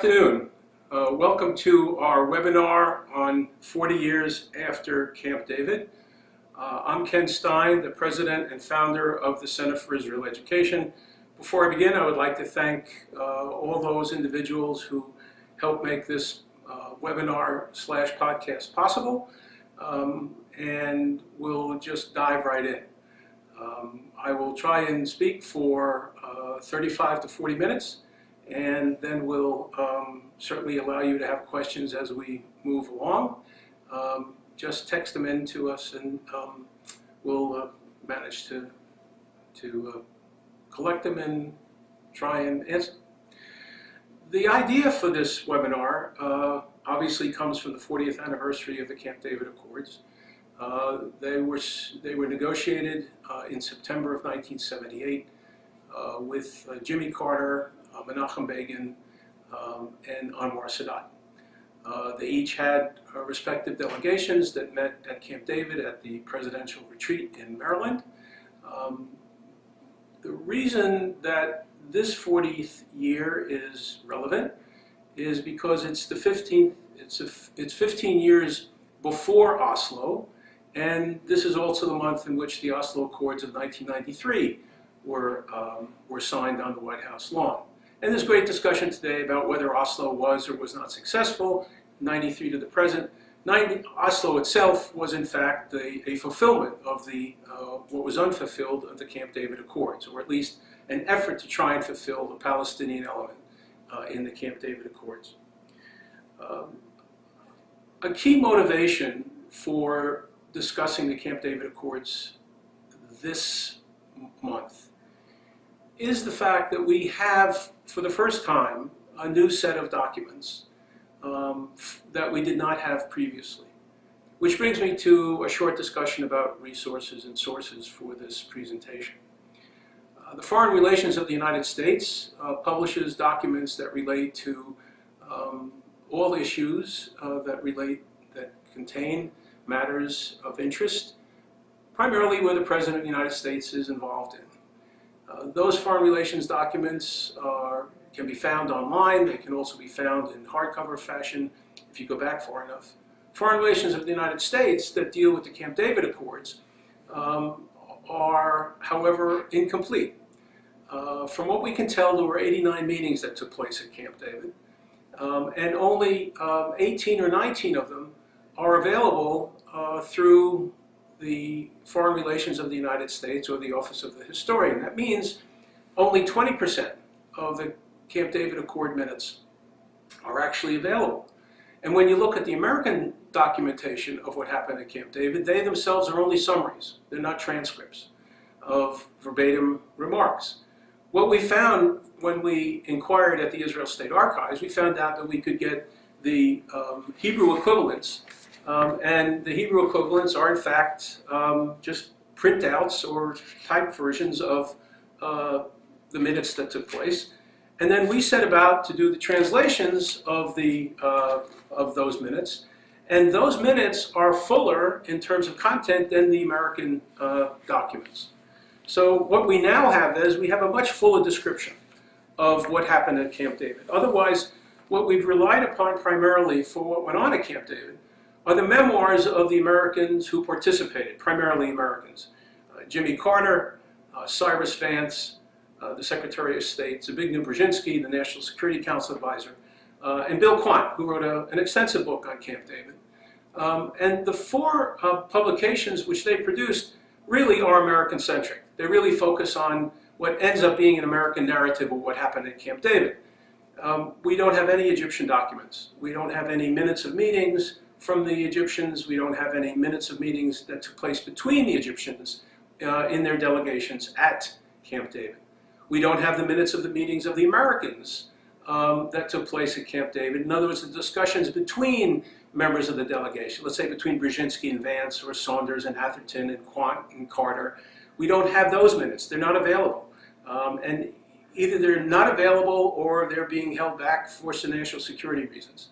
afternoon. Welcome to our webinar on 40 years after Camp David. I'm Ken Stein, the president and founder of the Center for Israel Education. Before I begin, I would like to thank all those individuals who helped make this webinar/podcast possible, and we'll just dive right in. I will try and speak for 35 to 40 minutes, and then we'll certainly allow you to have questions as we move along. Just text them in to us, and we'll manage to collect them and try and answer. The idea for this webinar obviously comes from the 40th anniversary of the Camp David Accords. They were negotiated in September of 1978 with Jimmy Carter, Menachem Begin, and Anwar Sadat. They each had respective delegations that met at Camp David at the presidential retreat in Maryland. The reason that this 40th year is relevant is because it's 15 years before Oslo, and this is also the month in which the Oslo Accords of 1993 were signed on the White House lawn. And there's great discussion today about whether Oslo was or was not successful, 93 to the present. Oslo itself was in fact a fulfillment of what was unfulfilled of the Camp David Accords, or at least an effort to try and fulfill the Palestinian element in the Camp David Accords. A key motivation for discussing the Camp David Accords this month is the fact that we have, for the first time, a new set of documents that we did not have previously. Which brings me to a short discussion about resources and sources for this presentation. The Foreign Relations of the United States publishes documents that relate to all issues that contain matters of interest, primarily where the President of the United States is involved in. Those foreign relations documents can be found online. They can also be found in hardcover fashion if you go back far enough. Foreign relations of the United States that deal with the Camp David Accords are, however, incomplete. From what we can tell, there were 89 meetings that took place at Camp David, and only 18 or 19 of them are available through the Foreign Relations of the United States or the Office of the Historian. That means only 20% of the Camp David Accord minutes are actually available. And when you look at the American documentation of what happened at Camp David, they themselves are only summaries. They're not transcripts of verbatim remarks. What we found when we inquired at the Israel State Archives, we found out that we could get the Hebrew equivalents, and the Hebrew equivalents are in fact just printouts or typed versions of the minutes that took place. And then we set about to do the translations of those minutes, and those minutes are fuller in terms of content than the American documents. So what we now have is we have a much fuller description of what happened at Camp David. Otherwise, what we've relied upon primarily for what went on at Camp David are the memoirs of the Americans who participated, primarily Americans. Jimmy Carter, Cyrus Vance, the Secretary of State, Zbigniew Brzezinski, the National Security Council advisor, and Bill Quandt, who wrote an extensive book on Camp David. And the four publications which they produced really are American-centric. They really focus on what ends up being an American narrative of what happened at Camp David. We don't have any Egyptian documents. We don't have any minutes of meetings from the Egyptians. We don't have any minutes of meetings that took place between the Egyptians in their delegations at Camp David. We don't have the minutes of the meetings of the Americans that took place at Camp David. In other words, the discussions between members of the delegation, let's say between Brzezinski and Vance, or Saunders and Atherton and Quandt and Carter. We don't have those minutes. They're not available. And either they're not available or they're being held back for national security reasons.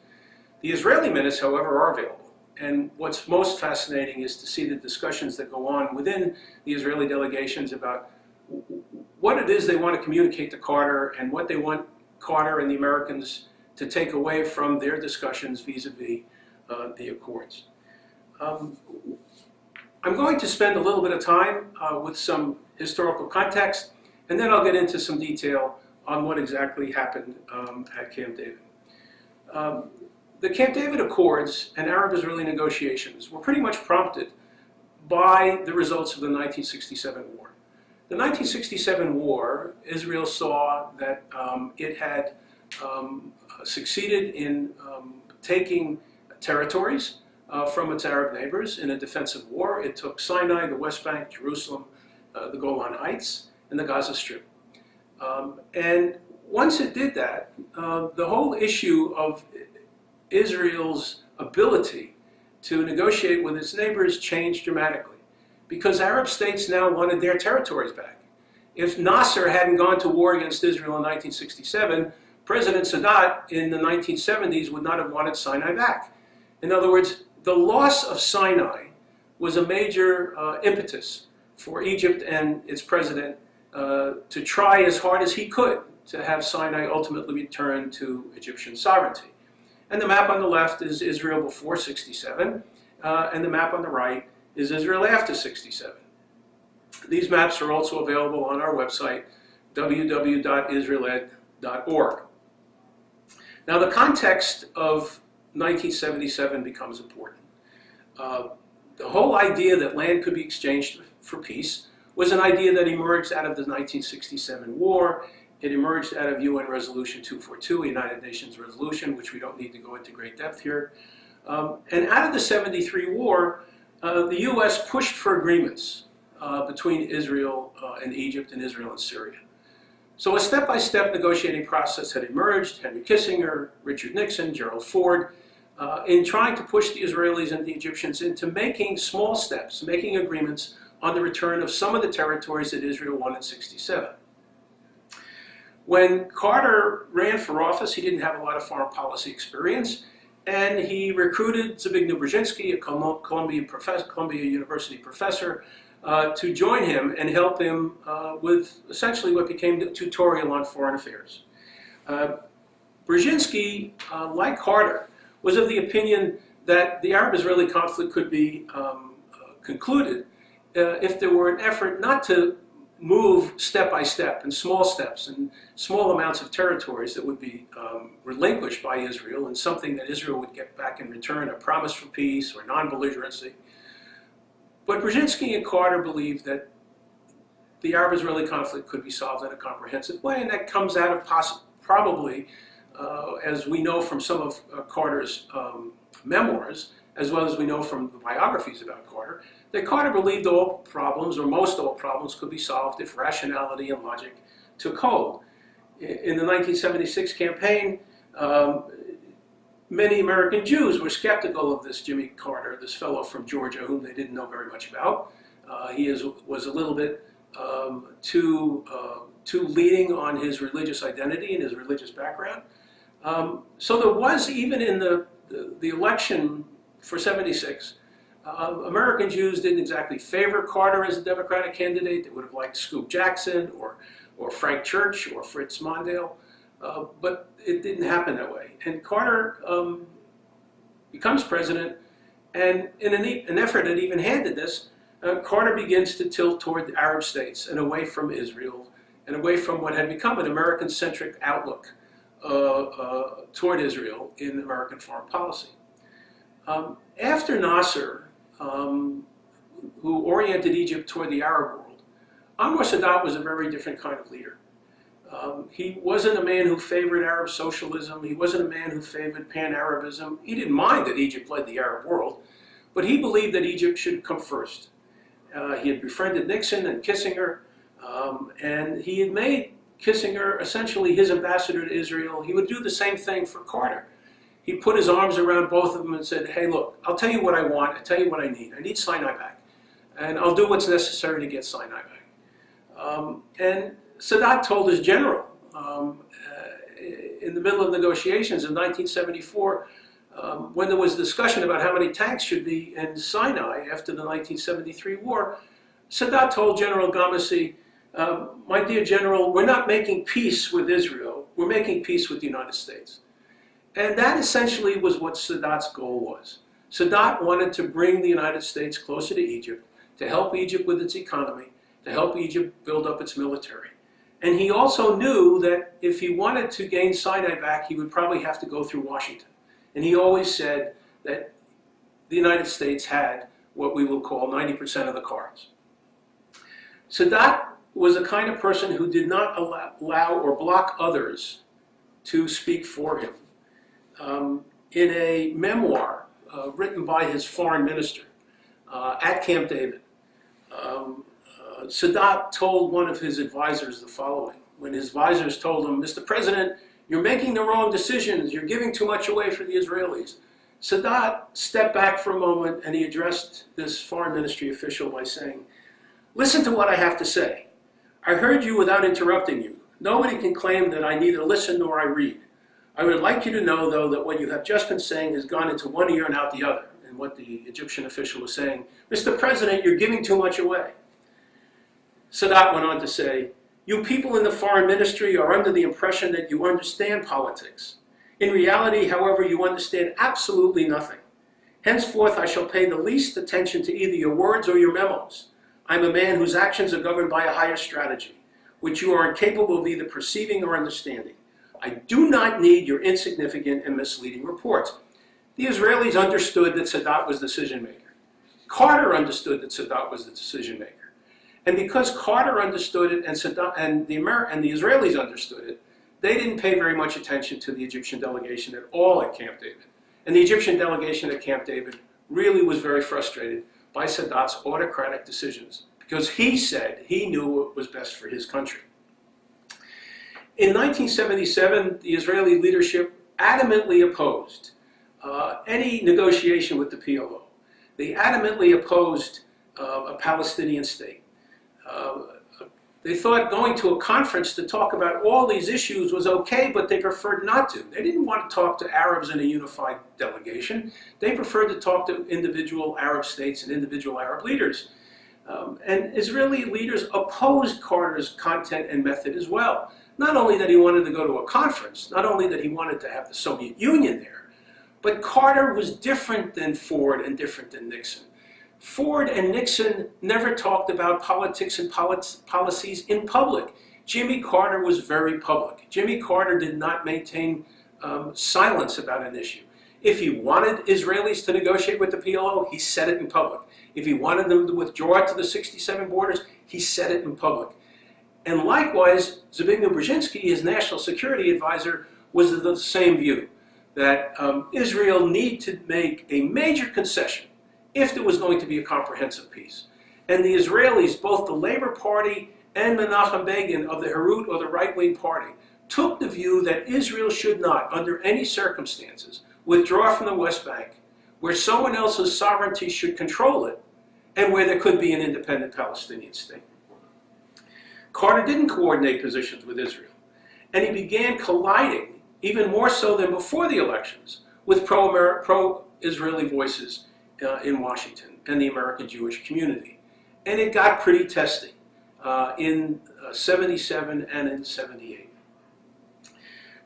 The Israeli minutes, however, are available. And what's most fascinating is to see the discussions that go on within the Israeli delegations about what it is they want to communicate to Carter and what they want Carter and the Americans to take away from their discussions vis-a-vis the Accords. I'm going to spend a little bit of time with some historical context, and then I'll get into some detail on what exactly happened at Camp David. The Camp David Accords and Arab-Israeli negotiations were pretty much prompted by the results of the 1967 war. The 1967 war, Israel saw that it had succeeded in taking territories from its Arab neighbors in a defensive war. It took Sinai, the West Bank, Jerusalem, the Golan Heights, and the Gaza Strip. And once it did that, the whole issue of Israel's ability to negotiate with its neighbors changed dramatically, because Arab states now wanted their territories back. If Nasser hadn't gone to war against Israel in 1967, President Sadat in the 1970s would not have wanted Sinai back. In other words, the loss of Sinai was a major impetus for Egypt and its president to try as hard as he could to have Sinai ultimately return to Egyptian sovereignty. And the map on the left is Israel before 67, and the map on the right is Israel after 67. These maps are also available on our website, www.israeled.org. Now, the context of 1977 becomes important. The whole idea that land could be exchanged for peace was an idea that emerged out of the 1967 war. It emerged out of UN Resolution 242, a United Nations resolution, which we don't need to go into great depth here. And out of the 73 war, the US pushed for agreements between Israel and Egypt, and Israel and Syria. So a step-by-step negotiating process had emerged. Henry Kissinger, Richard Nixon, Gerald Ford, in trying to push the Israelis and the Egyptians into making small steps, making agreements on the return of some of the territories that Israel won in 67. When Carter ran for office, he didn't have a lot of foreign policy experience, and he recruited Zbigniew Brzezinski, a Columbia University professor, to join him and help him with essentially what became the tutorial on foreign affairs. Brzezinski, like Carter, was of the opinion that the Arab-Israeli conflict could be concluded if there were an effort not to move step by step in small steps and small amounts of territories that would be relinquished by Israel, and something that Israel would get back in return, a promise for peace or non-belligerency. But Brzezinski and Carter believed that the Arab-Israeli conflict could be solved in a comprehensive way, and that comes out of probably, as we know from some of Carter's memoirs, as well as we know from the biographies about Carter, that Carter believed all problems, or most all problems, could be solved if rationality and logic took hold. In the 1976 campaign, many American Jews were skeptical of this Jimmy Carter, this fellow from Georgia whom they didn't know very much about. He was a little bit too leading on his religious identity and his religious background. So there was, even in the election for 76, American Jews didn't exactly favor Carter as a Democratic candidate. They would have liked Scoop Jackson or Frank Church or Fritz Mondale, but it didn't happen that way. And Carter becomes president, and in an effort at even-handedness, Carter begins to tilt toward the Arab states and away from Israel and away from what had become an American-centric outlook toward Israel in American foreign policy. After Nasser, who oriented Egypt toward the Arab world, Anwar Sadat was a very different kind of leader. He wasn't a man who favored Arab socialism. He wasn't a man who favored pan-Arabism. He didn't mind that Egypt led the Arab world, but he believed that Egypt should come first. He had befriended Nixon and Kissinger, and he had made Kissinger essentially his ambassador to Israel. He would do the same thing for Carter. He put his arms around both of them and said, hey, look, I'll tell you what I want. I'll tell you what I need. I need Sinai back. And I'll do what's necessary to get Sinai back. And Sadat told his general in the middle of negotiations in 1974, when there was discussion about how many tanks should be in Sinai after the 1973 war, Sadat told General Ghamassi, my dear general, we're not making peace with Israel. We're making peace with the United States. And that essentially was what Sadat's goal was. Sadat wanted to bring the United States closer to Egypt, to help Egypt with its economy, to help Egypt build up its military. And he also knew that if he wanted to gain Sinai back, he would probably have to go through Washington. And he always said that the United States had what we will call 90% of the cards. Sadat was a kind of person who did not allow or block others to speak for him. In a memoir written by his foreign minister at Camp David, Sadat told one of his advisors the following. When his advisors told him, "Mr. President, you're making the wrong decisions, you're giving too much away for the Israelis," Sadat stepped back for a moment and he addressed this foreign ministry official by saying, "Listen to what I have to say. I heard you without interrupting you. Nobody can claim that I neither listen nor I read. I would like you to know, though, that what you have just been saying has gone into one ear and out the other." And what the Egyptian official was saying, "Mr. President, you're giving too much away." Sadat went on to say, "You people in the foreign ministry are under the impression that you understand politics. In reality, however, you understand absolutely nothing. Henceforth, I shall pay the least attention to either your words or your memos. I'm a man whose actions are governed by a higher strategy, which you are incapable of either perceiving or understanding. I do not need your insignificant and misleading reports." The Israelis understood that Sadat was the decision maker. Carter understood that Sadat was the decision maker. And because Carter understood it and Sadat and the Israelis understood it, they didn't pay very much attention to the Egyptian delegation at all at Camp David. And the Egyptian delegation at Camp David really was very frustrated by Sadat's autocratic decisions because he said he knew what was best for his country. In 1977, the Israeli leadership adamantly opposed any negotiation with the PLO. They adamantly opposed a Palestinian state. They thought going to a conference to talk about all these issues was okay, but they preferred not to. They didn't want to talk to Arabs in a unified delegation. They preferred to talk to individual Arab states and individual Arab leaders. And Israeli leaders opposed Carter's content and method as well. Not only that he wanted to go to a conference, not only that he wanted to have the Soviet Union there, but Carter was different than Ford and different than Nixon. Ford and Nixon never talked about politics and policies in public. Jimmy Carter was very public. Jimmy Carter did not maintain silence about an issue. If he wanted Israelis to negotiate with the PLO, he said it in public. If he wanted them to withdraw to the 67 borders, he said it in public. And likewise, Zbigniew Brzezinski, his national security advisor, was of the same view, that Israel needed to make a major concession if there was going to be a comprehensive peace. And the Israelis, both the Labor Party and Menachem Begin of the Herut or the right-wing party, took the view that Israel should not, under any circumstances, withdraw from the West Bank, where someone else's sovereignty should control it, and where there could be an independent Palestinian state. Carter didn't coordinate positions with Israel, and he began colliding, even more so than before the elections, with pro-Israeli voices in Washington and the American Jewish community. And it got pretty testy in 77 and in 78.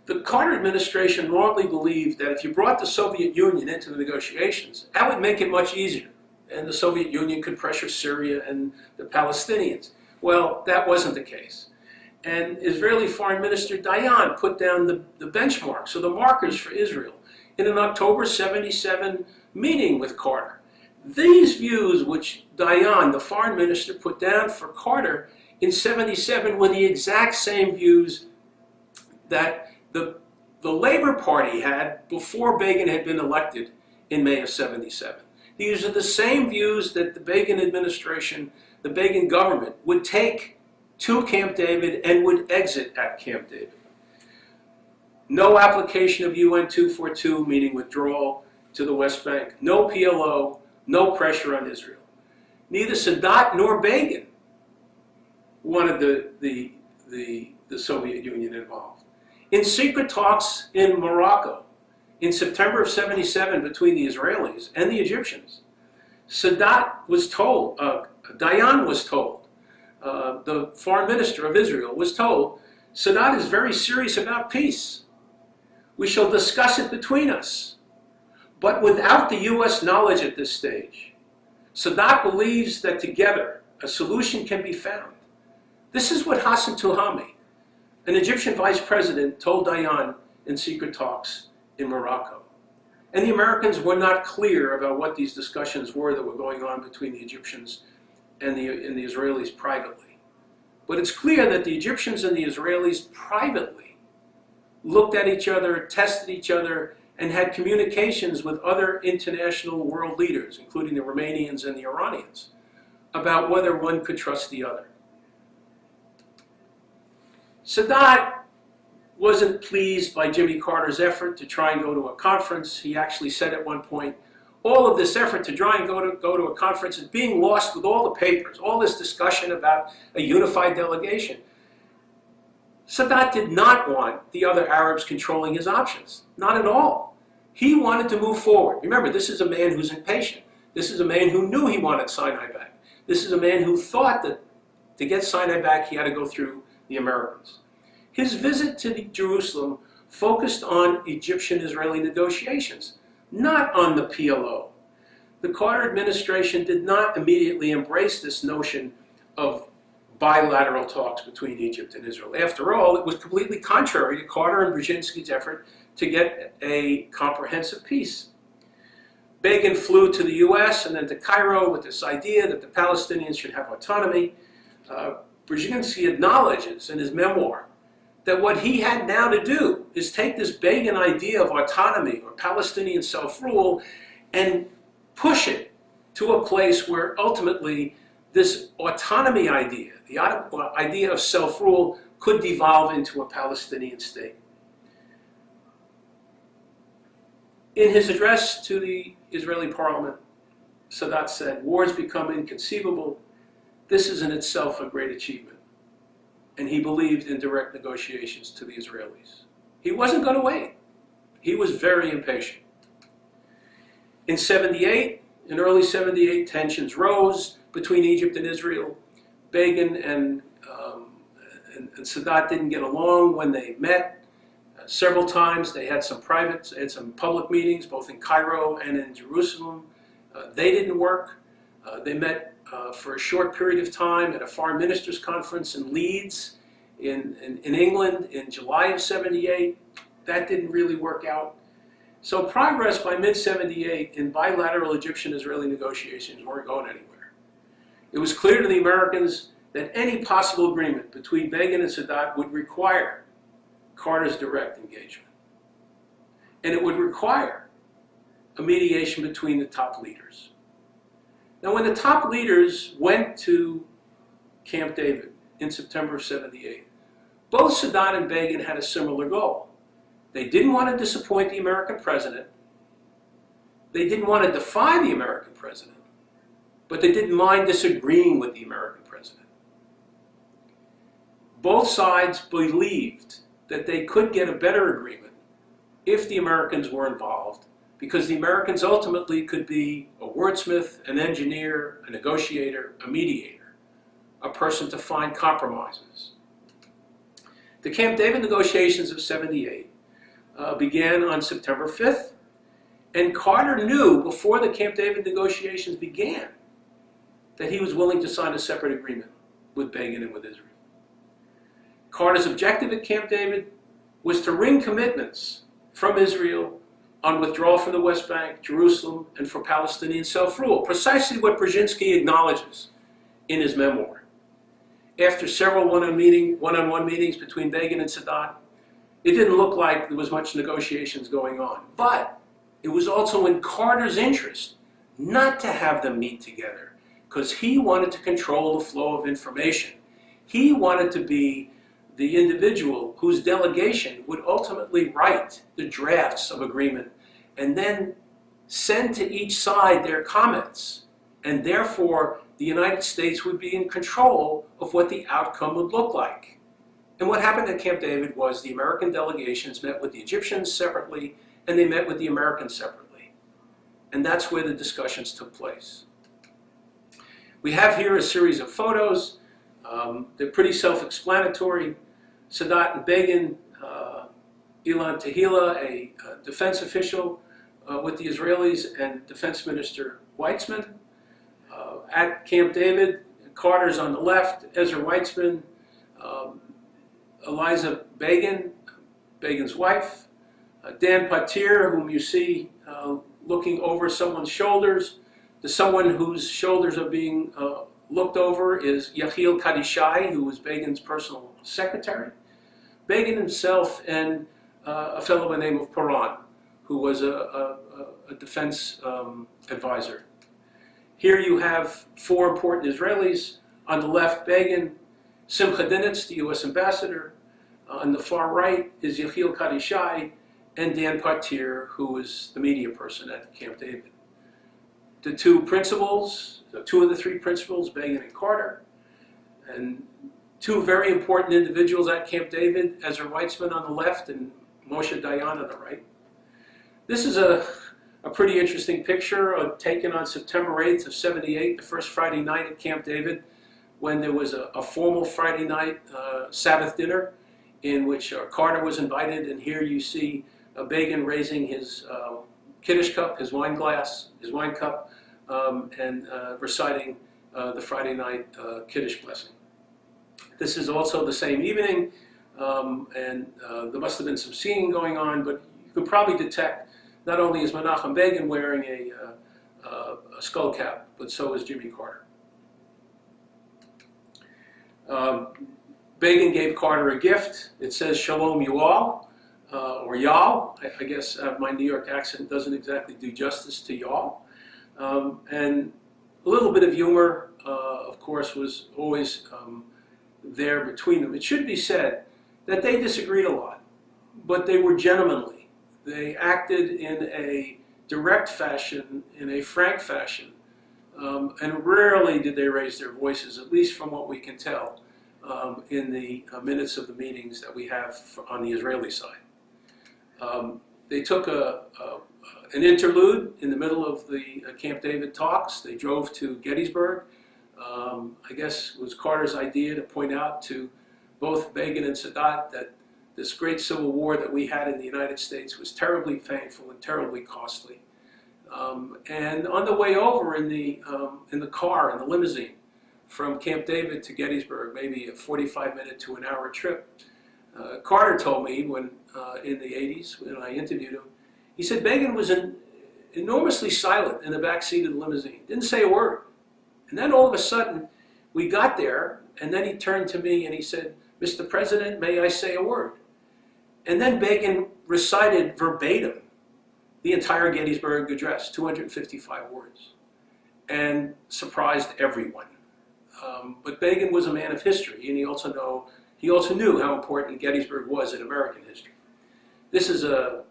The Carter administration wrongly believed that if you brought the Soviet Union into the negotiations, that would make it much easier, and the Soviet Union could pressure Syria and the Palestinians. Well, that wasn't the case. And Israeli Foreign Minister Dayan put down the benchmarks, or the markers for Israel, in an October 77 meeting with Carter. These views which Dayan, the foreign minister, put down for Carter in 77 were the exact same views that the Labor Party had before Begin had been elected in May of 77. These are the same views that the Begin administration, the Begin government, would take to Camp David and would exit at Camp David. No application of UN 242, meaning withdrawal to the West Bank. No PLO, no pressure on Israel. Neither Sadat nor Begin wanted the Soviet Union involved. In secret talks in Morocco in September of 77 between the Israelis and the Egyptians, Sadat was told, Dayan was told, the foreign minister of Israel was told, Sadat is very serious about peace. We shall discuss it between us, but without the U.S. knowledge at this stage. Sadat believes that together a solution can be found. This is what Hassan Touhami, an Egyptian vice president, told Dayan in secret talks in Morocco. And the Americans were not clear about what these discussions were that were going on between the Egyptians and the Israelis privately. But it's clear that the Egyptians and the Israelis privately looked at each other, tested each other, and had communications with other international world leaders, including the Romanians and the Iranians, about whether one could trust the other. Sadat wasn't pleased by Jimmy Carter's effort to try and go to a conference. He actually said at one point, all of this effort to try and go to a conference is being lost with all the papers, all this discussion about a unified delegation. Sadat did not want the other Arabs controlling his options, not at all. He wanted to move forward. Remember, this is a man who's impatient. This is a man who knew he wanted Sinai back. This is a man who thought that to get Sinai back, he had to go through the Americans. His visit to Jerusalem focused on Egyptian-Israeli negotiations, not on the PLO. The Carter administration did not immediately embrace this notion of bilateral talks between Egypt and Israel. After all, it was completely contrary to Carter and Brzezinski's effort to get a comprehensive peace. Begin flew to the US and then to Cairo with this idea that the Palestinians should have autonomy. Brzezinski acknowledges in his memoir that what he had now to do is take this Begin idea of autonomy or Palestinian self-rule and push it to a place where ultimately this autonomy idea, the idea of self-rule, could devolve into a Palestinian state. In his address to the Israeli parliament, Sadat said, "Wars become inconceivable. This is in itself a great achievement." And he believed in direct negotiations to the Israelis. He wasn't going to wait. He was very impatient. In early 78, tensions rose between Egypt and Israel. Begin and Sadat didn't get along when they met. Several times they had some public meetings, both in Cairo and in Jerusalem. They didn't work. They met for a short period of time at a foreign ministers conference in Leeds in England in July of 78. That didn't really work out. So progress by mid-78 in bilateral Egyptian-Israeli negotiations weren't going anywhere. It was clear to the Americans that any possible agreement between Begin and Sadat would require Carter's direct engagement. And it would require a mediation between the top leaders. Now, when the top leaders went to Camp David in September of 78, both Sadat and Begin had a similar goal. They didn't want to disappoint the American president. They didn't want to defy the American president, but they didn't mind disagreeing with the American president. Both sides believed that they could get a better agreement if the Americans were involved, because the Americans ultimately could be a wordsmith, an engineer, a negotiator, a mediator, a person to find compromises. The Camp David negotiations of 78 began on September 5th, and Carter knew before the Camp David negotiations began that he was willing to sign a separate agreement with Begin and with Israel. Carter's objective at Camp David was to wring commitments from Israel on withdrawal from the West Bank, Jerusalem, and for Palestinian self-rule, precisely what Brzezinski acknowledges in his memoir. After several one-on-one meetings between Begin and Sadat, it didn't look like there was much negotiations going on. But it was also in Carter's interest not to have them meet together, because he wanted to control the flow of information. He wanted to be the individual whose delegation would ultimately write the drafts of agreement and then send to each side their comments. And therefore, the United States would be in control of what the outcome would look like. And what happened at Camp David was the American delegations met with the Egyptians separately, and they met with the Americans separately. And that's where the discussions took place. We have here a series of photos. They're pretty self-explanatory. Sadat and Begin Ilan Tehila, a defense official with the Israelis, and Defense Minister Weitzman. At Camp David, Carter's on the left, Ezra Weitzman, Eliza Begin, Begin's wife, Dan Patir, whom you see looking over someone's shoulders. The someone whose shoulders are being looked over is Yechiel Kadishai, who was Begin's personal secretary. Begin himself and a fellow by the name of Paran, who was a defense advisor. Here you have four important Israelis. On the left, Begin, Simcha Dinitz, the U.S. ambassador. On the far right is Yechiel Kadishai and Dan Patir, who is the media person at Camp David. The two principals, two of the three principals, Begin and Carter, and two very important individuals at Camp David, Ezra Weitzman on the left and Moshe Dayan on the right. This is a pretty interesting picture taken on September 8th of '78, the first Friday night at Camp David, when there was a formal Friday night Sabbath dinner in which Carter was invited, and here you see Begin raising his Kiddush cup, his wine glass, his wine cup, and reciting the Friday night Kiddush blessing. This is also the same evening, and there must have been some singing going on, but you could probably detect not only is Menachem Begin wearing a skull cap, but so is Jimmy Carter. Begin gave Carter a gift. It says Shalom you all, or Y'all. I guess my New York accent doesn't exactly do justice to Y'all. And a little bit of humor, of course, was always there between them. It should be said that they disagreed a lot, but they were gentlemanly. They acted in a direct fashion, in a frank fashion, and rarely did they raise their voices, at least from what we can tell in the minutes of the meetings that we have on the Israeli side. They took an interlude in the middle of the Camp David talks. They drove to Gettysburg. I guess it was Carter's idea to point out to both Begin and Sadat that this great civil war that we had in the United States was terribly painful and terribly costly. And on the way over in the car, in the limousine, from Camp David to Gettysburg, maybe a 45-minute to an hour trip, Carter told me when in the 80s, when I interviewed him, he said Begin was enormously silent in the back seat of the limousine, didn't say a word. And then all of a sudden, we got there, and then he turned to me and he said, "Mr. President, may I say a word?" And then Begin recited verbatim the entire Gettysburg Address, 255 words, and surprised everyone. But Begin was a man of history, and he also knew how important Gettysburg was in American history. This is a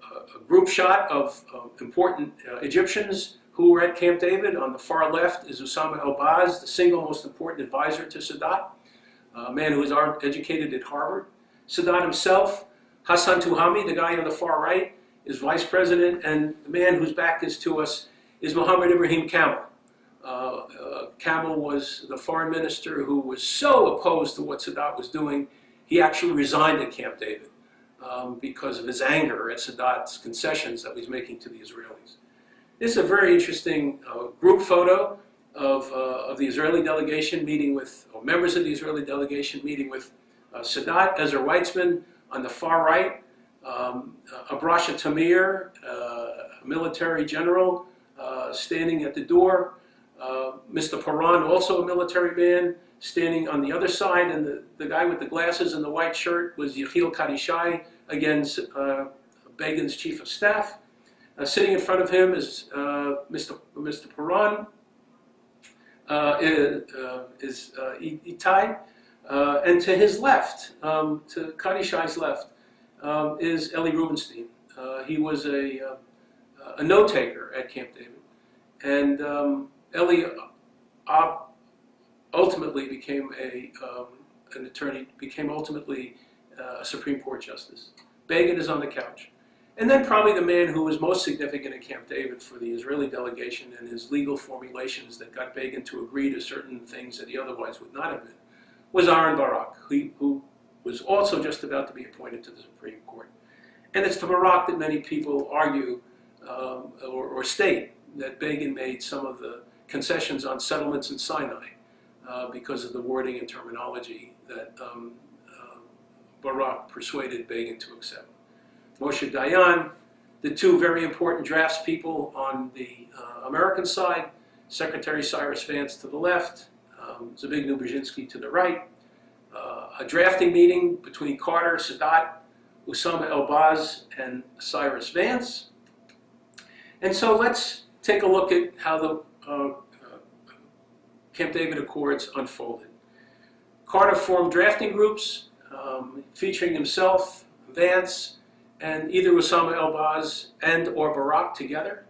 group shot of important Egyptians who were at Camp David. On the far left is Osama El-Baz, the single most important advisor to Sadat, a man who was educated at Harvard. Sadat himself, Hassan Tuhami, the guy on the far right, is vice president, and the man whose back is to us is Mohammed Ibrahim Kamel. Kamel was the foreign minister who was so opposed to what Sadat was doing, he actually resigned at Camp David because of his anger at Sadat's concessions that he was making to the Israelis. This is a very interesting group photo of the Israeli delegation meeting with, or members of the Israeli delegation meeting with Sadat, Ezra Weitzman on the far right, Abrasha Tamir, a military general, standing at the door, Mr. Paran, also a military man, standing on the other side, and the guy with the glasses and the white shirt was Yechiel Kadishai, again, Begin's chief of staff. Sitting in front of him is Mr. Paran, is Itai, and to his left, to Kadishai's left, is Eli Rubenstein. He was a note-taker at Camp David, and Eli ultimately became an attorney, became ultimately a Supreme Court justice. Begin is on the couch. And then probably the man who was most significant at Camp David for the Israeli delegation and his legal formulations that got Begin to agree to certain things that he otherwise would not have been, was Aaron Barak, who was also just about to be appointed to the Supreme Court. And it's to Barak that many people argue or state that Begin made some of the concessions on settlements in Sinai because of the wording and terminology that Barak persuaded Begin to accept. Moshe Dayan, the two very important draftspeople on the American side, Secretary Cyrus Vance to the left, Zbigniew Brzezinski to the right, a drafting meeting between Carter, Sadat, Osama Elbaz, and Cyrus Vance. And so let's take a look at how the Camp David Accords unfolded. Carter formed drafting groups featuring himself, Vance, and either Osama Elbaz and or Barak together.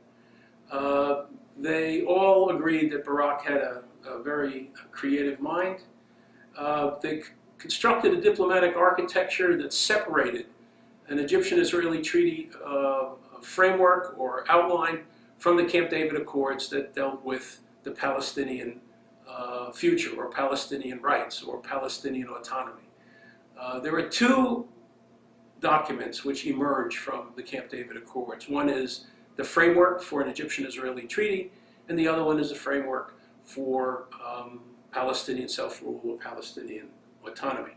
They all agreed that Barak had a very creative mind. They constructed a diplomatic architecture that separated an Egyptian-Israeli treaty framework or outline from the Camp David Accords that dealt with the Palestinian future or Palestinian rights or Palestinian autonomy. There are two documents which emerge from the Camp David Accords. One is the framework for an Egyptian-Israeli treaty, and the other one is the framework for Palestinian self-rule or Palestinian autonomy.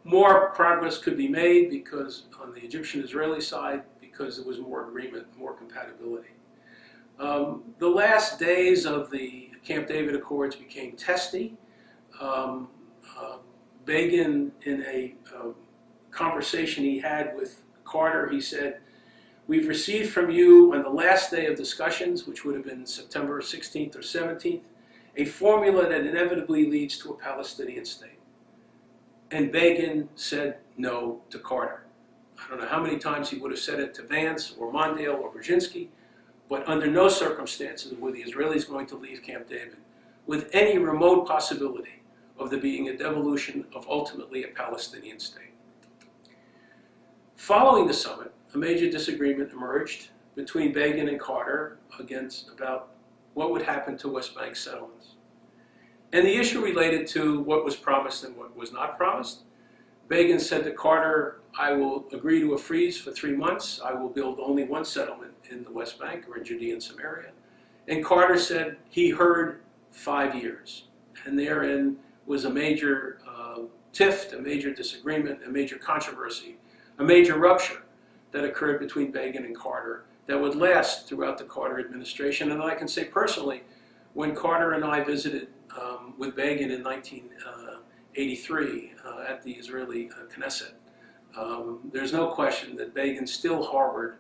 More progress could be made because on the Egyptian-Israeli side, because there was more agreement, more compatibility. The last days of the Camp David Accords became testy. Begin, in a conversation he had with Carter, he said, "We've received from you on the last day of discussions, which would have been September 16th or 17th, a formula that inevitably leads to a Palestinian state." And Begin said no to Carter. I don't know how many times he would have said it to Vance or Mondale or Brzezinski, but under no circumstances were the Israelis going to leave Camp David with any remote possibility of there being a devolution of ultimately a Palestinian state. Following the summit, a major disagreement emerged between Begin and Carter about what would happen to West Bank settlements. And the issue related to what was promised and what was not promised. Begin said to Carter, "I will agree to a freeze for 3 months. I will build only one settlement in the West Bank or in Judea and Samaria." And Carter said he heard 5 years. And therein was a major tiff, a major disagreement, a major controversy, a major rupture that occurred between Begin and Carter that would last throughout the Carter administration. And I can say personally, when Carter and I visited with Begin in 1983 at the Israeli Knesset, there's no question that Begin still harbored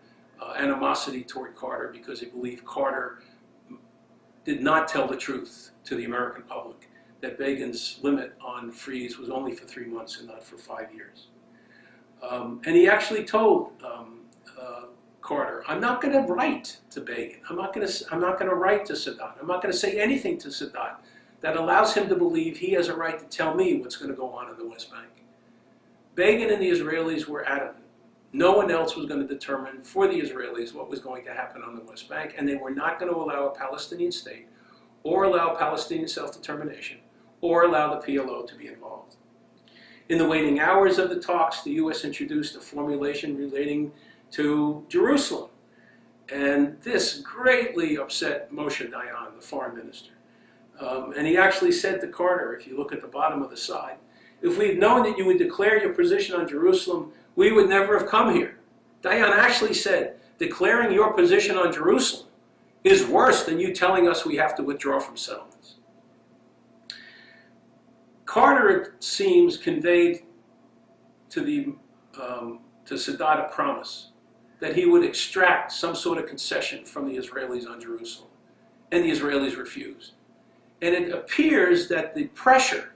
animosity toward Carter because he believed Carter did not tell the truth to the American public, that Begin's limit on freeze was only for 3 months and not for 5 years. And he actually told Carter, "I'm not going to write to Begin. I'm not going to write to Sadat. I'm not going to say anything to Sadat that allows him to believe he has a right to tell me what's going to go on in the West Bank." Begin and the Israelis were adamant. No one else was going to determine for the Israelis what was going to happen on the West Bank, and they were not going to allow a Palestinian state or allow Palestinian self-determination or allow the PLO to be involved. In the waning hours of the talks, the U.S. introduced a formulation relating to Jerusalem. And this greatly upset Moshe Dayan, the foreign minister. And he actually said to Carter, if you look at the bottom of the side, "If we'd known that you would declare your position on Jerusalem, we would never have come here." Dayan actually said, "Declaring your position on Jerusalem is worse than you telling us we have to withdraw from settlements." Carter, it seems, conveyed to Sadat a promise that he would extract some sort of concession from the Israelis on Jerusalem, and the Israelis refused. And it appears that the pressure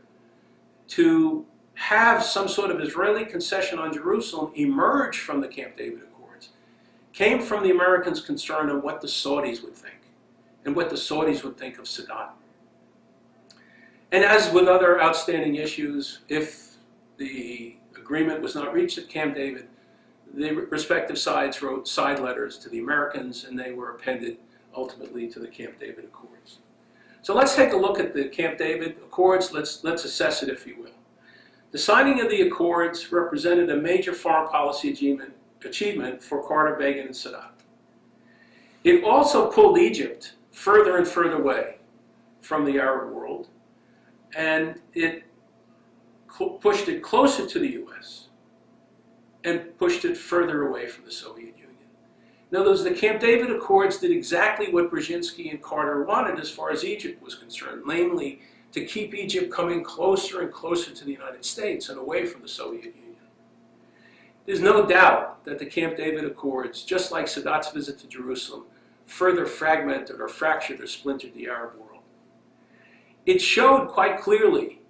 to have some sort of Israeli concession on Jerusalem emerged from the Camp David Accords, came from the Americans' concern on what the Saudis would think, and what the Saudis would think of Sadat. And as with other outstanding issues, if the agreement was not reached at Camp David, the respective sides wrote side letters to the Americans, and they were appended ultimately to the Camp David Accords. So let's take a look at the Camp David Accords. Let's assess it, if you will. The signing of the Accords represented a major foreign policy achievement for Carter, Begin, and Sadat. It also pulled Egypt further and further away from the Arab world, and it pushed it closer to the US and pushed it further away from the Soviet Union. In other words, the Camp David Accords did exactly what Brzezinski and Carter wanted as far as Egypt was concerned, namely to keep Egypt coming closer and closer to the United States and away from the Soviet Union. There's no doubt that the Camp David Accords, just like Sadat's visit to Jerusalem, further fragmented or fractured or splintered the Arab world. It showed quite clearly,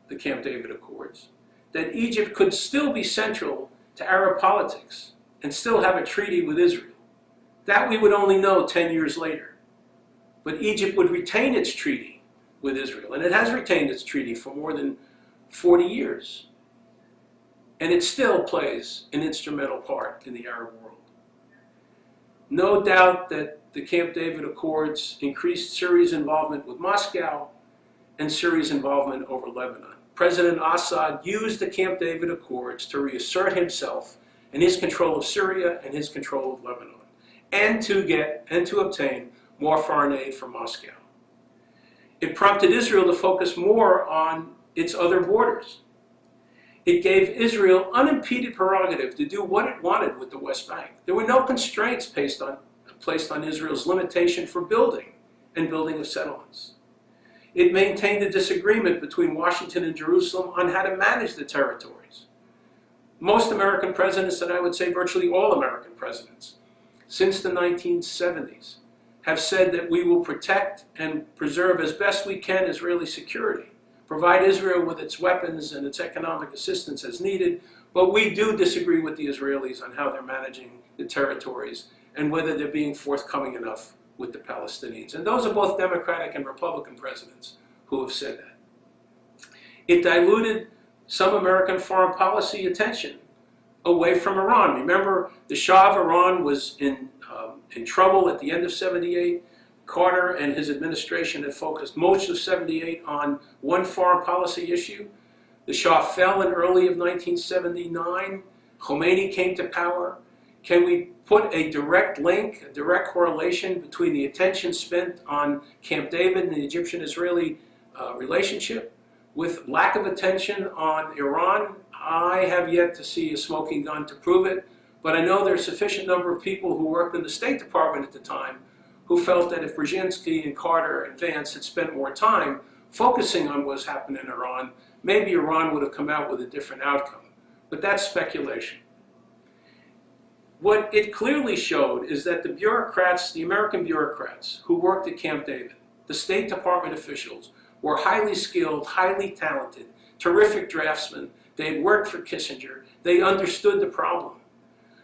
the Camp David Accords, that Egypt could still be central to Arab politics and still have a treaty with Israel. That we would only know 10 years later. But Egypt would retain its treaty with Israel, and it has retained its treaty for more than 40 years. And it still plays an instrumental part in the Arab world. No doubt that the Camp David Accords increased Syria's involvement with Moscow and Syria's involvement over Lebanon. President Assad used the Camp David Accords to reassert himself and his control of Syria and his control of Lebanon, and to obtain more foreign aid from Moscow. It prompted Israel to focus more on its other borders. It gave Israel unimpeded prerogative to do what it wanted with the West Bank. There were no constraints placed on Israel's limitation for building and building of settlements. It maintained a disagreement between Washington and Jerusalem on how to manage the territories. Most American presidents, and I would say virtually all American presidents, since the 1970s, have said that we will protect and preserve as best we can Israeli security, provide Israel with its weapons and its economic assistance as needed, but we do disagree with the Israelis on how they're managing the territories and whether they're being forthcoming enough with the Palestinians. And those are both Democratic and Republican presidents who have said that. It diluted some American foreign policy attention away from Iran. Remember, the Shah of Iran was in trouble at the end of '78. Carter and his administration had focused most of '78 on one foreign policy issue. The Shah fell in early of 1979. Khomeini came to power. Can we put a direct link, a direct correlation between the attention spent on Camp David and the Egyptian-Israeli relationship with lack of attention on Iran? I have yet to see a smoking gun to prove it, but I know there's a sufficient number of people who worked in the State Department at the time who felt that if Brzezinski and Carter and Vance had spent more time focusing on what's happened in Iran, maybe Iran would have come out with a different outcome. But that's speculation. What it clearly showed is that the bureaucrats, the American bureaucrats who worked at Camp David, the State Department officials, were highly skilled, highly talented, terrific draftsmen. They had worked for Kissinger. They understood the problem.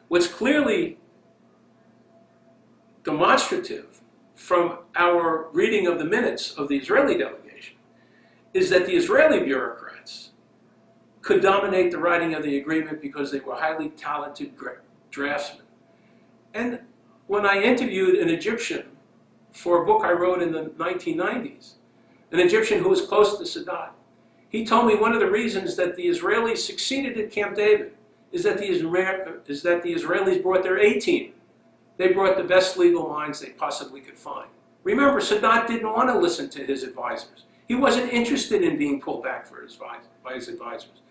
What's clearly demonstrative from our reading of the minutes of the Israeli delegation is that the Israeli bureaucrats could dominate the writing of the agreement because they were highly talented draftsmen. And when I interviewed an Egyptian for a book I wrote in the 1990s, an Egyptian who was close to Sadat, he told me one of the reasons that the Israelis succeeded at Camp David is that the Israelis brought their A-team. They brought the best legal minds they possibly could find. Remember, Sadat didn't want to listen to his advisors. He wasn't interested in being pulled back by his advisors.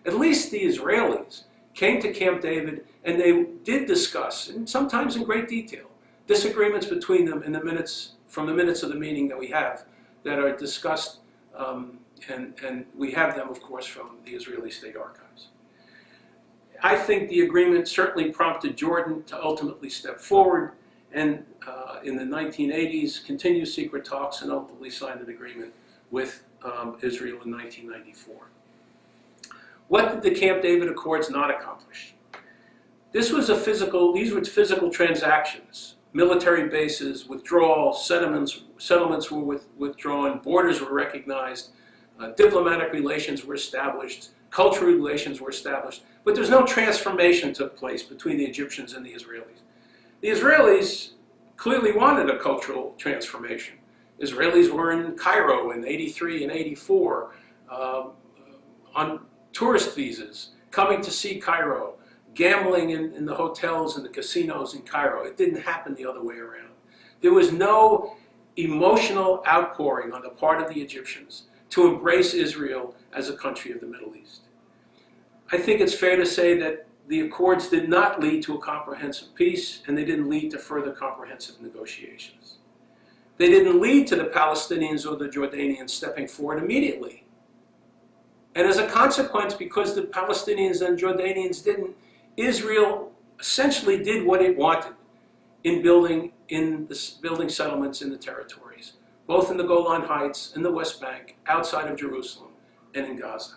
At least the Israelis came to Camp David and they did discuss, and sometimes in great detail, disagreements between them in the minutes, from the minutes of the meeting that we have that are discussed, and we have them, of course, from the Israeli State Archives. I think the agreement certainly prompted Jordan to ultimately step forward and in the 1980s continue secret talks and ultimately sign an agreement with Israel in 1994. What did the Camp David Accords not accomplish? These were physical transactions, military bases, withdrawals, settlements were withdrawn, borders were recognized, diplomatic relations were established, cultural relations were established, but there's no transformation took place between the Egyptians and the Israelis. The Israelis clearly wanted a cultural transformation. Israelis were in Cairo in '83 and '84 tourist visas, coming to see Cairo, gambling in the hotels and the casinos in Cairo. It didn't happen the other way around. There was no emotional outpouring on the part of the Egyptians to embrace Israel as a country of the Middle East. I think it's fair to say that the Accords did not lead to a comprehensive peace, and they didn't lead to further comprehensive negotiations. They didn't lead to the Palestinians or the Jordanians stepping forward immediately. And as a consequence, because the Palestinians and Jordanians didn't, Israel essentially did what it wanted in building settlements in the territories, both in the Golan Heights, in the West Bank, outside of Jerusalem, and in Gaza.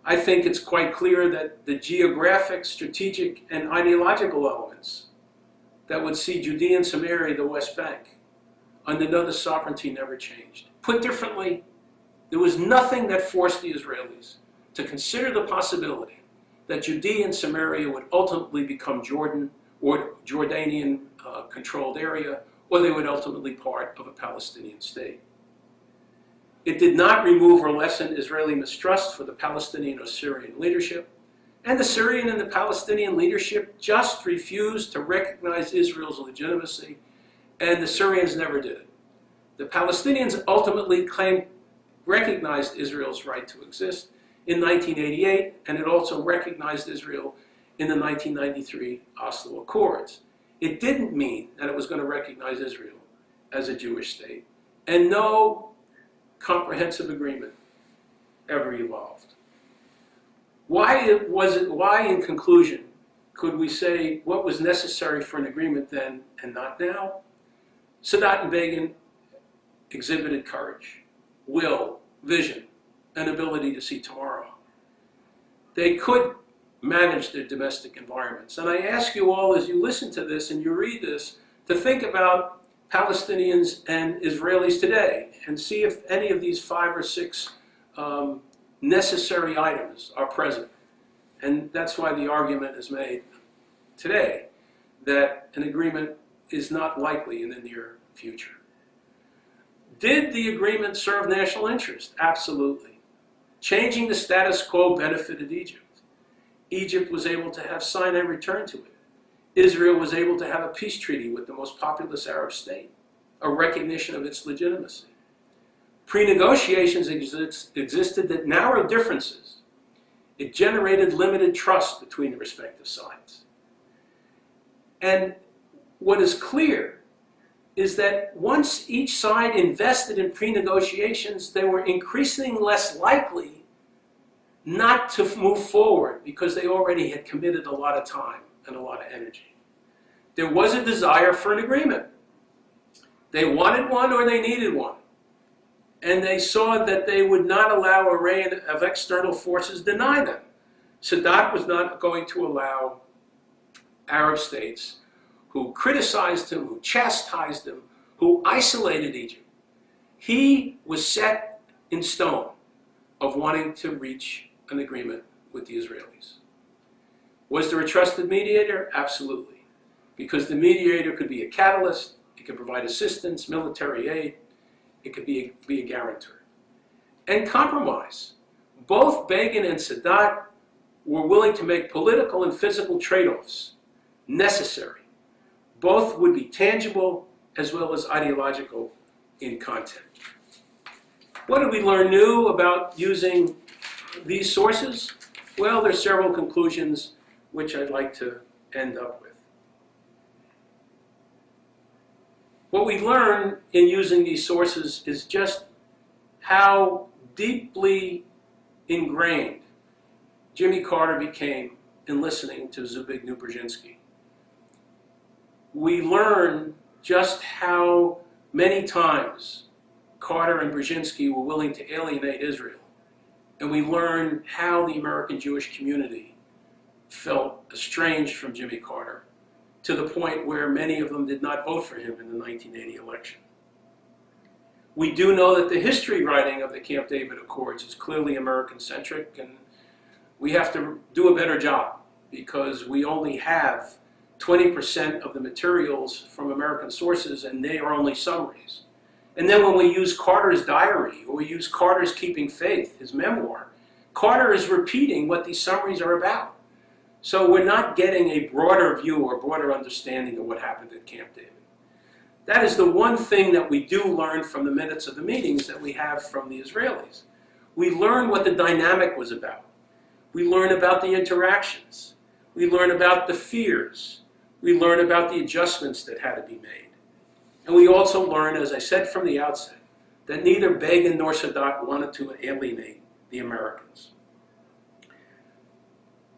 I think it's quite clear that the geographic, strategic, and ideological elements that would see Judea and Samaria, the West Bank, under another sovereignty never changed. Put differently, there was nothing that forced the Israelis to consider the possibility that Judea and Samaria would ultimately become Jordan or Jordanian-controlled area, or they would ultimately be part of a Palestinian state. It did not remove or lessen Israeli mistrust for the Palestinian or Syrian leadership, and the Syrian and the Palestinian leadership just refused to recognize Israel's legitimacy, and the Syrians never did it. The Palestinians ultimately recognized Israel's right to exist in 1988, and it also recognized Israel in the 1993 Oslo Accords. It didn't mean that it was going to recognize Israel as a Jewish state, and no comprehensive agreement ever evolved. Why in conclusion, could we say what was necessary for an agreement then and not now? Sadat and Begin exhibited courage, will, vision, and ability to see tomorrow. They could manage their domestic environments. And I ask you all, as you listen to this and you read this, to think about Palestinians and Israelis today and see if any of these 5 or 6 necessary items are present. And that's why the argument is made today that an agreement is not likely in the near future. Did the agreement serve national interest? Absolutely. Changing the status quo benefited Egypt. Egypt was able to have Sinai returned to it. Israel was able to have a peace treaty with the most populous Arab state, a recognition of its legitimacy. Pre-negotiations existed that narrowed differences. It generated limited trust between the respective sides. And what is clear is that once each side invested in pre-negotiations, they were increasingly less likely not to move forward because they already had committed a lot of time and a lot of energy. There was a desire for an agreement. They wanted one or they needed one. And they saw that they would not allow a reign of external forces deny them. Sadat was not going to allow Arab states who criticized him, who chastised him, who isolated Egypt. He was set in stone of wanting to reach an agreement with the Israelis. Was there a trusted mediator? Absolutely. Because the mediator could be a catalyst, it could provide assistance, military aid, it could be a guarantor. And compromise. Both Begin and Sadat were willing to make political and physical trade-offs necessary. Both would be tangible as well as ideological in content. What did we learn new about using these sources? Well, there's several conclusions which I'd like to end up with. What we learn in using these sources is just how deeply ingrained Jimmy Carter became in listening to Zbigniew Brzezinski. We learn just how many times Carter and Brzezinski were willing to alienate Israel. And we learn how the American Jewish community felt estranged from Jimmy Carter, to the point where many of them did not vote for him in the 1980 election. We do know that the history writing of the Camp David Accords is clearly American-centric, and we have to do a better job because we only have 20% of the materials from American sources, and they are only summaries. And then when we use Carter's diary, or we use Carter's Keeping Faith, his memoir, Carter is repeating what these summaries are about. So we're not getting a broader view or broader understanding of what happened at Camp David. That is the one thing that we do learn from the minutes of the meetings that we have from the Israelis. We learn what the dynamic was about. We learn about the interactions. We learn about the fears. We learn about the adjustments that had to be made. And we also learn, as I said from the outset, that neither Begin nor Sadat wanted to alienate the Americans.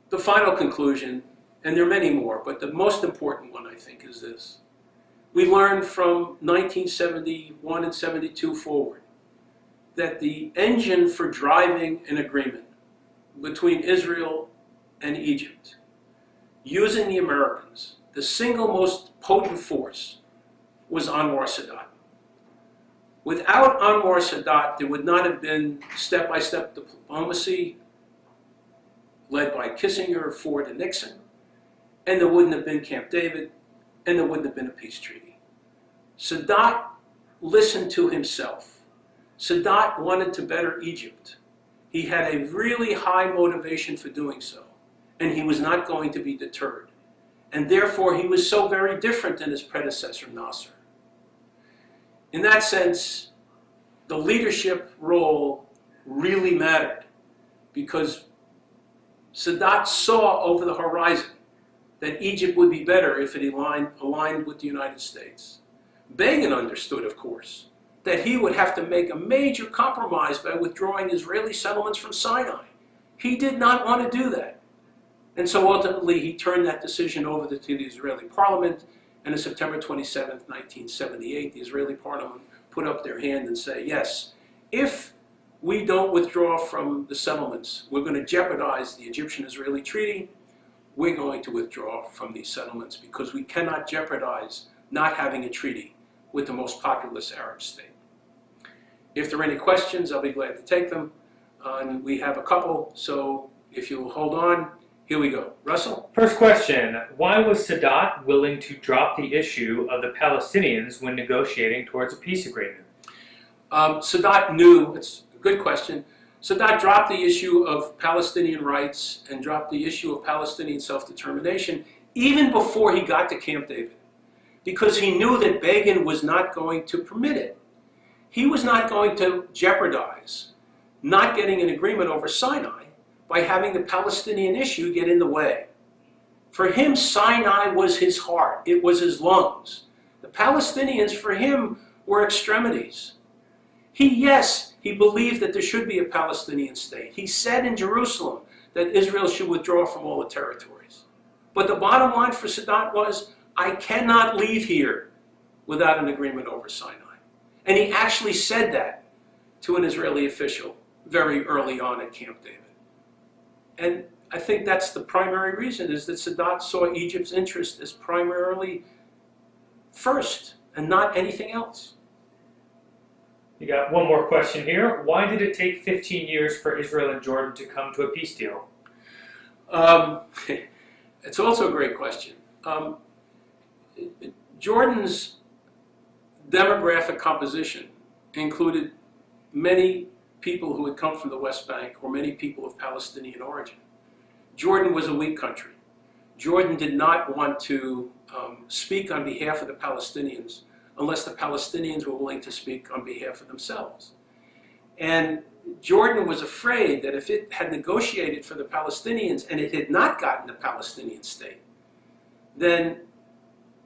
The final conclusion, and there are many more, but the most important one, I think, is this. We learned from 1971 and 72 forward that the engine for driving an agreement between Israel and Egypt, using the Americans, the single most potent force was Anwar Sadat. Without Anwar Sadat, there would not have been step-by-step diplomacy led by Kissinger, Ford, and Nixon, and there wouldn't have been Camp David, and there wouldn't have been a peace treaty. Sadat listened to himself. Sadat wanted to better Egypt. He had a really high motivation for doing so, and he was not going to be deterred. And therefore, he was so very different than his predecessor, Nasser. In that sense, the leadership role really mattered because Sadat saw over the horizon that Egypt would be better if it aligned with the United States. Begin understood, of course, that he would have to make a major compromise by withdrawing Israeli settlements from Sinai. He did not want to do that. And so ultimately he turned that decision over to the Israeli parliament, and on September 27, 1978, the Israeli parliament put up their hand and said, yes, if we don't withdraw from the settlements, we're going to jeopardize the Egyptian-Israeli treaty. We're going to withdraw from these settlements because we cannot jeopardize not having a treaty with the most populous Arab state. If there are any questions, I'll be glad to take them. And we have a couple, so if you'll hold on, here we go. Russell? First question, why was Sadat willing to drop the issue of the Palestinians when negotiating towards a peace agreement? Sadat knew, it's a good question, Sadat dropped the issue of Palestinian rights and dropped the issue of Palestinian self-determination even before he got to Camp David, because he knew that Begin was not going to permit it. He was not going to jeopardize not getting an agreement over Sinai by having the Palestinian issue get in the way. For him, Sinai was his heart. It was his lungs. The Palestinians, for him, were extremities. Yes, he believed that there should be a Palestinian state. He said in Jerusalem that Israel should withdraw from all the territories. But the bottom line for Sadat was, I cannot leave here without an agreement over Sinai. And he actually said that to an Israeli official very early on at Camp David. And I think that's the primary reason, is that Sadat saw Egypt's interest as primarily first and not anything else. You got one more question here. Why did it take 15 years for Israel and Jordan to come to a peace deal? It's also a great question. Jordan's demographic composition included many people who had come from the West Bank or many people of Palestinian origin. Jordan was a weak country. Jordan did not want to speak on behalf of the Palestinians unless the Palestinians were willing to speak on behalf of themselves. And Jordan was afraid that if it had negotiated for the Palestinians and it had not gotten a Palestinian state, then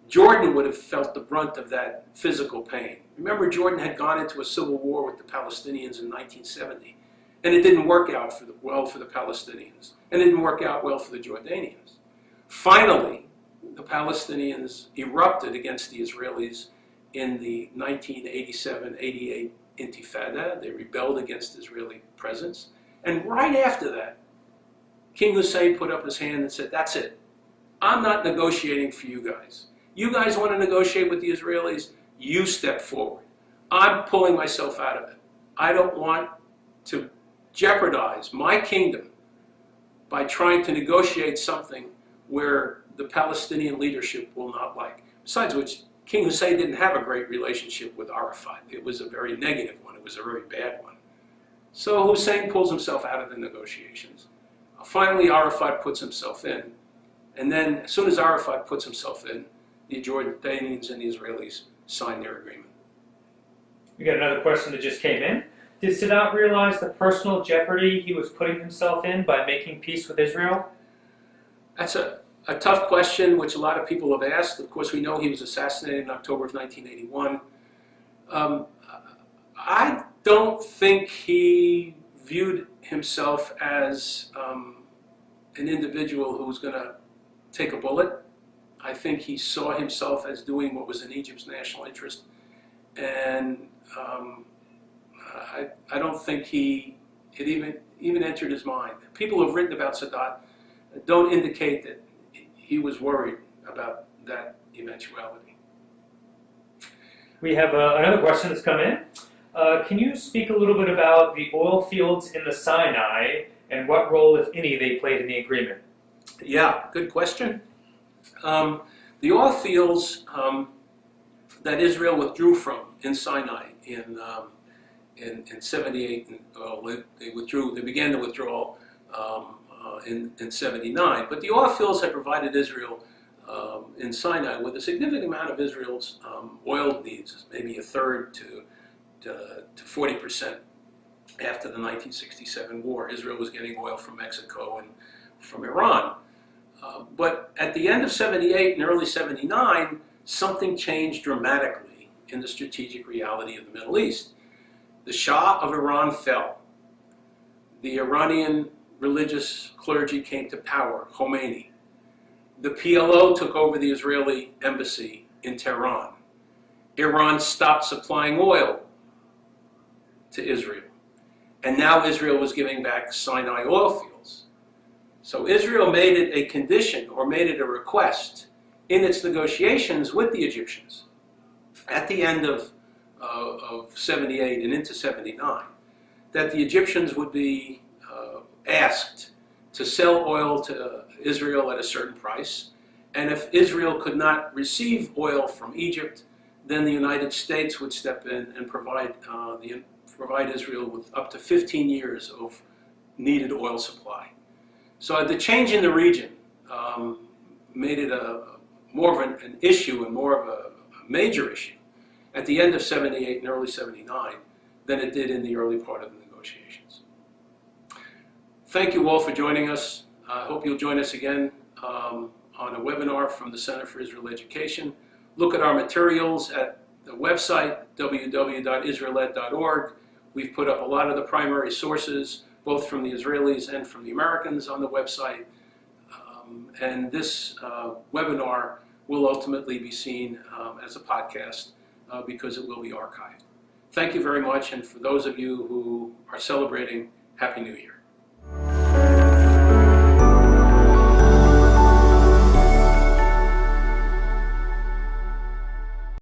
Jordan would have felt the brunt of that physical pain. Remember, Jordan had gone into a civil war with the Palestinians in 1970, and it didn't work out well for the Palestinians, and it didn't work out well for the Jordanians. Finally, the Palestinians erupted against the Israelis in the 1987-88 Intifada. They rebelled against Israeli presence, and right after that, King Hussein put up his hand and said, that's it. I'm not negotiating for you guys. You guys want to negotiate with the Israelis? You step forward. I'm pulling myself out of it. I don't want to jeopardize my kingdom by trying to negotiate something where the Palestinian leadership will not like. Besides which, King Hussein didn't have a great relationship with Arafat. It was a very negative one. It was a very bad one. So Hussein pulls himself out of the negotiations. Finally, Arafat puts himself in. And then, as soon as Arafat puts himself in, the Jordanians and the Israelis sign their agreement. We got another question that just came in. Did Sadat realize the personal jeopardy he was putting himself in by making peace with Israel? That's a tough question, which a lot of people have asked. Of course, we know he was assassinated in October of 1981. I don't think he viewed himself as an individual who was going to take a bullet. I think he saw himself as doing what was in Egypt's national interest. And I don't think it even entered his mind. People who have written about Sadat don't indicate that he was worried about that eventuality. We have another question that's come in. Can you speak a little bit about the oil fields in the Sinai and what role, if any, they played in the agreement? Yeah, good question. The oil fields that Israel withdrew from in Sinai in 78, they began the withdrawal in 79. But the oil fields had provided Israel in Sinai with a significant amount of Israel's oil needs, maybe a third to 40% after the 1967 war. Israel was getting oil from Mexico and from Iran. But at the end of 78 and early 79, something changed dramatically in the strategic reality of the Middle East. The Shah of Iran fell. The Iranian religious clergy came to power, Khomeini. The PLO took over the Israeli embassy in Tehran. Iran stopped supplying oil to Israel. And now Israel was giving back Sinai oil fields. So Israel made it a condition, or made it a request, in its negotiations with the Egyptians at the end of 78 and into 79, that the Egyptians would be asked to sell oil to Israel at a certain price, and if Israel could not receive oil from Egypt, then the United States would step in and provide Israel with up to 15 years of needed oil supply. So the change in the region made it more of an issue and more of a major issue at the end of 78 and early 79 than it did in the early part of the negotiations. Thank you all for joining us. I hope you'll join us again on a webinar from the Center for Israel Education. Look at our materials at the website, www.israeled.org. We've put up a lot of the primary sources, both from the Israelis and from the Americans, on the website. And this webinar will ultimately be seen as a podcast because it will be archived. Thank you very much, and for those of you who are celebrating, Happy New Year.